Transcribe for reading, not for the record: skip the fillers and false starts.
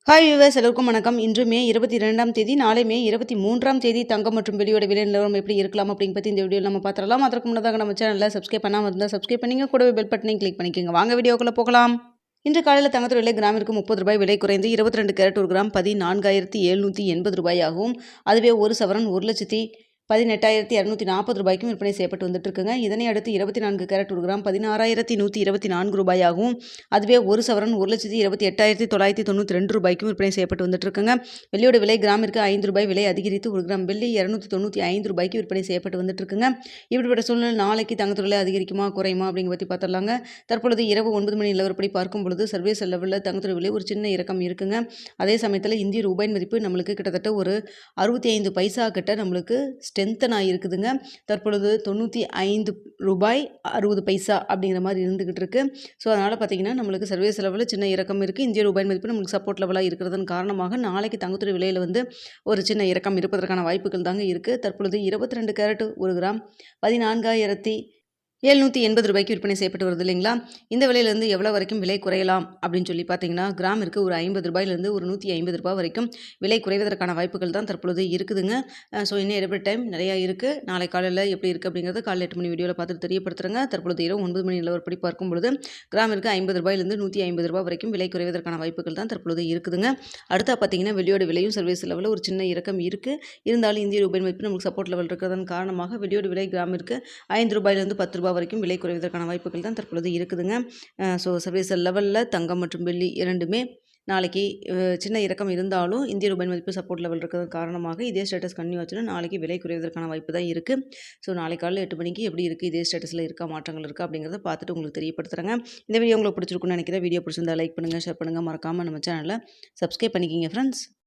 Hi viewers, எல்லோருக்கும் வணக்கம். இன்று மே 22ஆம் தேதி, நாளை மே 23ஆம் தேதி தங்கம் மற்றும் வெள்ளியோட விலை நிலவரம் எப்படி இருக்கலாம் அப்படின்னு பற்றி இந்த வீடியோவில் நம்ம பார்த்துடலாம். அதற்கு முன்னதாக நம்ம சேனலில் சப்ஸ்கிரைப் பண்ணாமல் இருந்தால் சப்ஸ்கிரைப் பண்ணிங்க, கூடவே பெல் பட்டனையும் கிளிக் பண்ணிக்கோங்க. வாங்க வீடியோக்குள்ளே போகலாம். இன்று காலையில் தங்கத்தோட விலை கிராமிற்கு 30 ரூபாய் விலை குறைந்து 22 கேரட் ஒரு கிராம் 14,780 ரூபாயாகவும், அதுவே ஒரு சவரன் 1,18,240 ரூபாய்க்கும் விற்பனை செய்யப்பட்டு வந்துட்டு இருக்குங்க. இதனை அடுத்து 24 கேரட் ஒரு கிராம் 16,124 ரூபாயாகவும், அதுவே ஒரு சவரன் 1,28,992 ரூபாய்க்கும் விற்பனை செய்யப்பட்டு வந்துட்டு இருக்குங்க. வெள்ளியோட விலை கிராமிற்கு 5 ரூபாய் விலை அதிகரித்து ஒரு கிராம் வெள்ளி 295 ரூபாய்க்கு விற்பனை செய்யப்பட்டு வந்துட்டு இருக்குங்க. இப்படிப்பட்ட சூழ்நிலை நாளைக்கு தங்கத்தோட விலை அதிகரிக்குமா குறையுமா அப்படிங்க பற்றி பார்த்துடலாங்க. தற்பொழுது இரவு 9 மணி நிலவரப்படி பார்க்கும் பொழுது சர்வீஸ் லெவலில் தங்கத்தோட விலை ஒரு சின்ன இறக்கம் இருக்குங்க. அதே சமயத்தில் இந்திய ரூபாயின் மதிப்பு நம்மளுக்கு கிட்டத்தட்ட ஒரு 65 பைசா கிட்ட நம்மளுக்கு ஸ்ட்ரென்த்தன் ஆகிருக்குதுங்க. தற்பொழுது 95 ரூபாய் 60 பைசா அப்படிங்கிற மாதிரி இருந்துகிட்டு இருக்கு. ஸோ அதனால் பார்த்தீங்கன்னா நம்மளுக்கு சர்வீஸ் லெவலில் சின்ன இறக்கம் இருக்குது. இந்திய ரூபாய் மதிப்பு நம்மளுக்கு சப்போர்ட் லெவலாக இருக்கிறதன் காரணமாக நாளைக்கு தங்கத்துறை விலையில் ஒரு சின்ன இறக்கம் இருப்பதற்கான வாய்ப்புகள் தாங்க இருக்குது. தற்பொழுது 22 கேரட் ஒரு கிராம் 14,780 ரூபாய்க்கு விற்பனை செய்யப்பட்டு வருது இல்லைங்களா. இந்த விலையிலேருந்து எவ்வளோ வரைக்கும் விலை குறையலாம் அப்படின்னு சொல்லி பார்த்தீங்கன்னா, கிராமிற்கு ஒரு 50 ரூபாயிலிருந்து ஒரு 150 ரூபாய் வரைக்கும் விலை குறைவதற்கான வாய்ப்புகள் தான் தற்பொழுது இருக்குதுங்க. ஸோ இன்னும் எவ்வளோ டைம் நிறையா இருக்குது. நாளை காலையில் எப்படி இருக்குது அப்படிங்கிறது காலையில் 8 மணி வீடியோவில் பார்த்துட்டு தெரியப்படுத்துகிறேங்க. தற்பொழுது இரவு 9 மணி நிலவரப்படி பார்க்கும் பொழுது கிராமிற்கு 50 ரூபாயிலிருந்து 150 ரூபாய் வரைக்கும் விலை குறைவதற்கான வாய்ப்புகள் தான் தற்பொழுது இருக்குதுங்க. அடுத்தா பார்த்தீங்கன்னா வெள்ளியோட விலையும் சர்வீஸ் லெவலில் ஒரு சின்ன இறக்கம் இருக்குது. இருந்தாலும் இந்திய ரூபாய் மதிப்பு நமக்கு சப்போர்ட் லெவல் இருக்கிறதன் காரணமாக வெள்ளியோட விலை கிராமிற்கு 5 ரூபாயிலிருந்து 10 ரூபாய் வரைக்கும் விலை குறைவதற்கான வாய்ப்புகள் தான் தற்பொழுது இருக்குதுங்க. ஸோ சர்வீஸ் லெவலில் தங்கம் மற்றும் வெள்ளி இரண்டுமே நாளைக்கு சின்ன இறக்கம் இருந்தாலும் இந்திய ரூபாய் மதிப்பு சப்போர்ட் லெவல் இருக்கிறது காரணமாக இதே ஸ்டேட்டஸ் கன்னியூ ஆச்சுன்னா நாளைக்கு விலை குறைவதற்கான வாய்ப்பு தான் இருக்குது. ஸோ நாளை காலையில் 8 மணிக்கு எப்படி இருக்குது, இதே ஸ்டேட்டஸில் இருக்கா, மாற்றங்கள் இருக்கா அப்படிங்கிறத பார்த்துட்டு உங்களுக்கு தெரியப்படுத்துகிறேங்க. இந்த வீடியோ உங்களுக்கு பிடிச்சிருக்குன்னு நினைக்கிறேன். வீடியோ பிடிச்சிருந்தா லைக் பண்ணுங்கள், ஷேர் பண்ணுங்கள், மறக்காமல் நம்ம சேனலில் சப்ஸ்கிரைப் பண்ணிக்கிங்க ஃப்ரெண்ட்ஸ்.